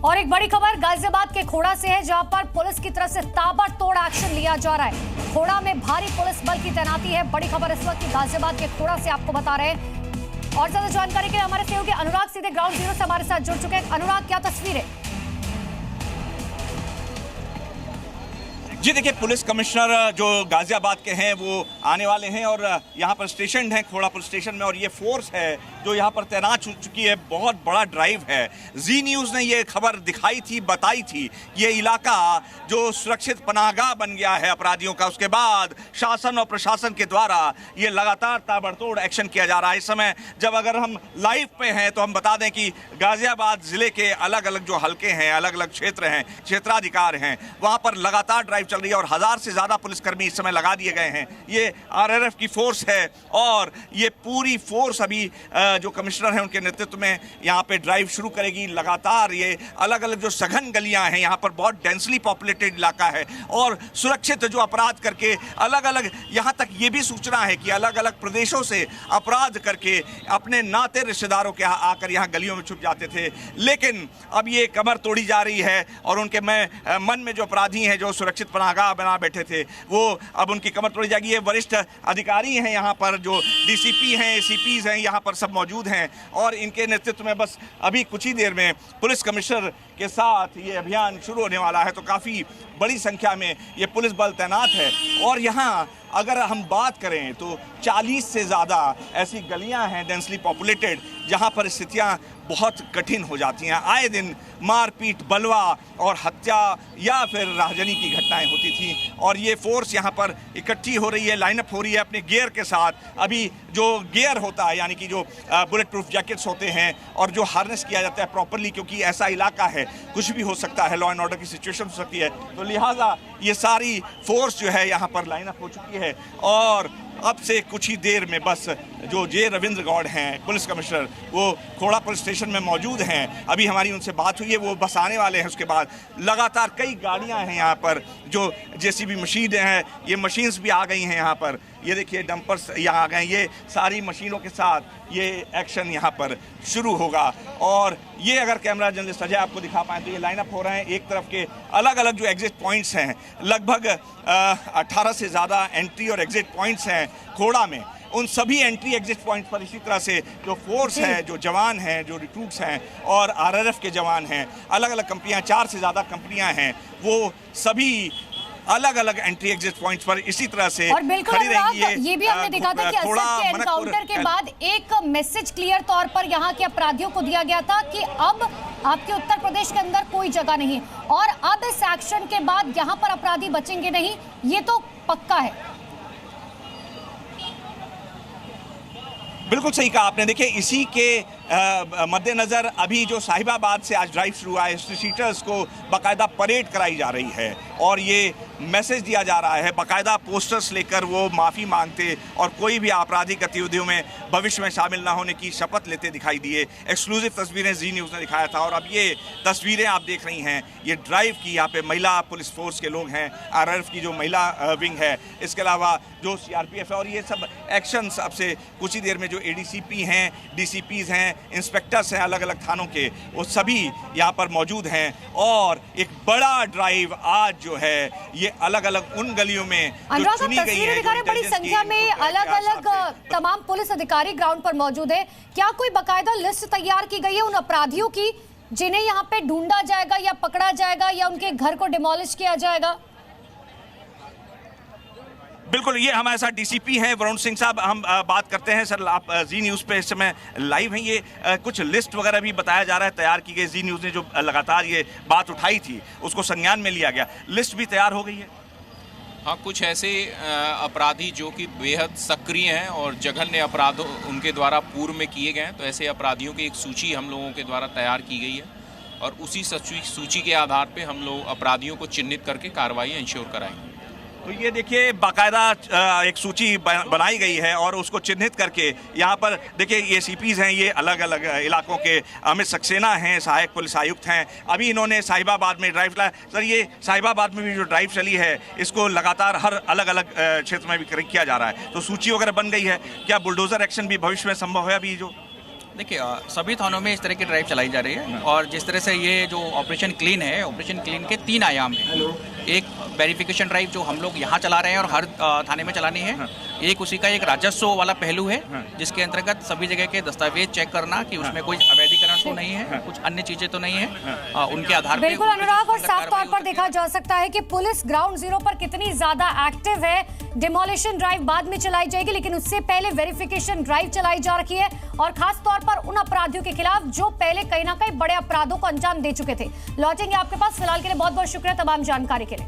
और एक बड़ी खबर गाजियाबाद के खोड़ा से है, जहां पर पुलिस की तरफ से ताबड़तोड़ एक्शन लिया जा रहा है। खोड़ा में भारी पुलिस बल की तैनाती है। बड़ी खबर इस वक्त की गाजियाबाद के खोड़ा से आपको बता रहे हैं। और ज्यादा जानकारी के लिए हमारे सहयोगी अनुराग सीधे ग्राउंड जीरो से हमारे साथ जुड़ चुके हैं। अनुराग, क्या तस्वीर है? जी देखिए, पुलिस कमिश्नर जो गाजियाबाद के हैं वो आने वाले हैं और यहाँ पर स्टेशन है खोड़ा पुलिस स्टेशन में, और ये फोर्स है जो यहाँ पर तैनात हो चुकी है। बहुत बड़ा ड्राइव है। जी न्यूज़ ने ये खबर दिखाई थी, बताई थी, ये इलाका जो सुरक्षित पनाहगाह बन गया है अपराधियों का। उसके बाद शासन और प्रशासन के द्वारा ये लगातार ताबड़तोड़ एक्शन किया जा रहा है। इस समय जब अगर हम लाइव पे हैं तो हम बता दें कि गाजियाबाद जिले के अलग अलग जो हलके हैं, अलग अलग क्षेत्र हैं, क्षेत्राधिकार हैं, वहाँ पर लगातार ड्राइव चल रही है और 1000 से ज़्यादा पुलिसकर्मी इस समय लगा दिए गए हैं। ये आरआरएफ की फोर्स है और ये पूरी फोर्स अभी जो कमिश्नर हैं उनके नेतृत्व में यहाँ पे ड्राइव शुरू करेगी। लगातार ये अलग अलग जो सघन गलियां हैं, यहाँ पर बहुत डेंसली पॉपुलेटेड इलाका है और सुरक्षित जो अपराध करके अलग अलग, यहाँ तक ये भी सूचना है कि अलग अलग प्रदेशों से अपराध करके अपने नाते रिश्तेदारों के यहाँ आकर यहाँ गलियों में छुप जाते थे। लेकिन अब ये कमर तोड़ी जा रही है और उनके मन में जो अपराधी हैं, जो सुरक्षित पनाहगाह बना बैठे थे, वो अब उनकी कमर तोड़ी जाएगी। ये वरिष्ठ अधिकारी हैं यहाँ पर, जो डीसीपी हैं, एसीपीज हैं, यहाँ पर सब मौजूद हैं और इनके नेतृत्व में बस अभी कुछ ही देर में पुलिस कमिश्नर के साथ ये अभियान शुरू होने वाला है। तो काफ़ी बड़ी संख्या में ये पुलिस बल तैनात है और यहाँ अगर हम बात करें तो 40 से ज़्यादा ऐसी गलियां हैं डेंसली पॉपुलेटेड, जहां पर स्थितियां बहुत कठिन हो जाती हैं। आए दिन मारपीट, बलवा और हत्या या फिर राहजनी की घटनाएं होती थी और ये फोर्स यहाँ पर इकट्ठी हो रही है, लाइनअप हो रही है अपने गियर के साथ। अभी जो गियर होता है, यानी कि जो बुलेट प्रूफ जैकेट्स होते हैं और जो हार्नेस किया जाता है प्रॉपरली, क्योंकि ऐसा इलाका है, कुछ भी हो सकता है, लॉ एंड ऑर्डर की सिचुएशन हो सकती है, तो लिहाजा ये सारी फोर्स जो है यहाँ पर लाइनअप हो चुकी है। और अब से कुछ ही देर में बस जो जे रविंद्र गौड़ हैं पुलिस कमिश्नर, वो खोड़ा पुलिस स्टेशन में मौजूद हैं। अभी हमारी उनसे बात हुई है, वो बस आने वाले हैं। उसके बाद लगातार कई गाड़ियां हैं यहाँ पर, जो जेसीबी मशीनें हैं, ये मशीन्स भी आ गई हैं यहाँ पर। ये देखिए डंपर्स यहाँ आ गए। ये सारी मशीनों के साथ ये एक्शन यहाँ पर शुरू होगा और ये अगर कैमरा जर्नलिस्ट अजय आपको दिखा पाए तो ये लाइनअप हो रहे हैं। एक तरफ के अलग अलग जो एग्जिट पॉइंट्स हैं, लगभग 18 से ज़्यादा एंट्री और एग्जिट पॉइंट्स हैं खोड़ा में। उन सभी एंट्री एग्जिट पॉइंट पर इसी तरह से जो फोर्स है, जो जवान हैं, जो रिक्रूट्स हैं और आरआरएफ के जवान हैं, अलग अलग कंपनियां, 4 से ज़्यादा कंपनियां हैं, वो सभी अलग अलग एंट्री एग्जिट पॉइंट्स पर इसी तरह से और बिल्कुल खड़ी रहेंगी। ये भी हमने देखा था कि असद के एनकाउंटर के बाद एक मैसेज क्लियर तौर पर यहाँ के अपराधियों को दिया गया था कि अब आपके उत्तर प्रदेश के अंदर कोई जगह नहीं, और अब इस एक्शन के बाद यहाँ पर अपराधी बचेंगे नहीं, ये तो पक्का है। बिल्कुल सही कहा आपने। देखिए, इसी के मद्देनज़र अभी जो साहिबाबाद से आज ड्राइव शुरू हुआ है, स्ट्रीटर्स को बाकायदा परेड कराई जा रही है और ये मैसेज दिया जा रहा है, बाकायदा पोस्टर्स लेकर वो माफ़ी मांगते और कोई भी आपराधिक गतिविधियों में भविष्य में शामिल ना होने की शपथ लेते दिखाई दिए। एक्सक्लूसिव तस्वीरें जी न्यूज़ ने दिखाया था और अब ये तस्वीरें आप देख रही हैं, ये ड्राइव की। यहाँ पे महिला पुलिस फोर्स के लोग हैं, आरआरएफ की जो महिला विंग है, इसके अलावा जो सीआरपीएफ है, और ये सब एक्शंस अब से कुछ ही देर में जो एडीसीपी हैं, डीसीपीज हैं, इंस्पेक्टर्स हैं अलग अलग थानों के, वो सभी यहाँ पर मौजूद हैं। और एक बड़ा ड्राइव आज जो है ये अलग अलग उन गलियों में जो चुनी गई है, बड़ी संख्या में अलग अलग तमाम पुलिस अधिकारी ग्राउंड पर मौजूद है। क्या कोई बाकायदा लिस्ट तैयार की गई है उन अपराधियों की जिन्हें यहाँ पे ढूंढा जाएगा या पकड़ा जाएगा या उनके घर को डिमोलिश किया जाएगा? बिल्कुल, ये हमारे साथ डीसीपी हैं वरुण सिंह साहब, हम बात करते हैं। सर, आप जी न्यूज़ पे इस समय लाइव हैं। ये कुछ लिस्ट वगैरह भी बताया जा रहा है तैयार की गई, जी न्यूज़ ने जो लगातार ये बात उठाई थी उसको संज्ञान में लिया गया, लिस्ट भी तैयार हो गई है। हाँ, कुछ ऐसे अपराधी जो कि बेहद सक्रिय हैं और जघन्य अपराध उनके द्वारा पूर्व में किए गए हैं, तो ऐसे अपराधियों की एक सूची हम लोगों के द्वारा तैयार की गई है और उसी सूची के आधार पर हम लोग अपराधियों को चिन्हित करके कार्रवाई इंश्योर कराएंगे। तो ये देखिए बाकायदा एक सूची बनाई गई है और उसको चिन्हित करके यहाँ पर देखिए ये सीपीज हैं, ये अलग अलग इलाकों के। अमित सक्सेना हैं, सहायक पुलिस आयुक्त हैं। अभी इन्होंने साहिबाबाद में ड्राइव चलाया। सर, ये साहिबाबाद में भी जो ड्राइव चली है इसको लगातार हर अलग अलग क्षेत्र में भी किया जा रहा है, तो सूची वगैरह बन गई है। क्या बुलडोजर एक्शन भी भविष्य में संभव है? अभी जो देखिए सभी थानों में इस तरह की ड्राइव चलाई जा रही है और जिस तरह से ये जो ऑपरेशन क्लीन है, ऑपरेशन क्लीन के 3 आयाम हैं। एक वेरिफिकेशन ड्राइव जो हम लोग यहाँ चला रहे हैं और हर थाने में चलानी है। एक उसी का एक राजस्व वाला पहलू है जिसके अंतर्गत सभी जगह के दस्तावेज चेक करना कि उसमें कोई अवैधीकरण तो नहीं है, कुछ अन्य चीजें तो नहीं है, उनके आधार पर। बिल्कुल अनुराग, और साफ तौर पर देखा जा सकता है कि पुलिस ग्राउंड जीरो पर कितनी ज्यादा एक्टिव है। डिमोलिशन ड्राइव बाद में चलाई जाएगी, लेकिन उससे पहले वेरिफिकेशन ड्राइव चलाई जा रही है और खास तौर पर उन अपराधियों के खिलाफ जो पहले कहीं ना कहीं बड़े अपराधों को अंजाम दे चुके थे। लौटेंगे आपके पास, फिलहाल के लिए बहुत बहुत शुक्रिया तमाम जानकारी के लिए।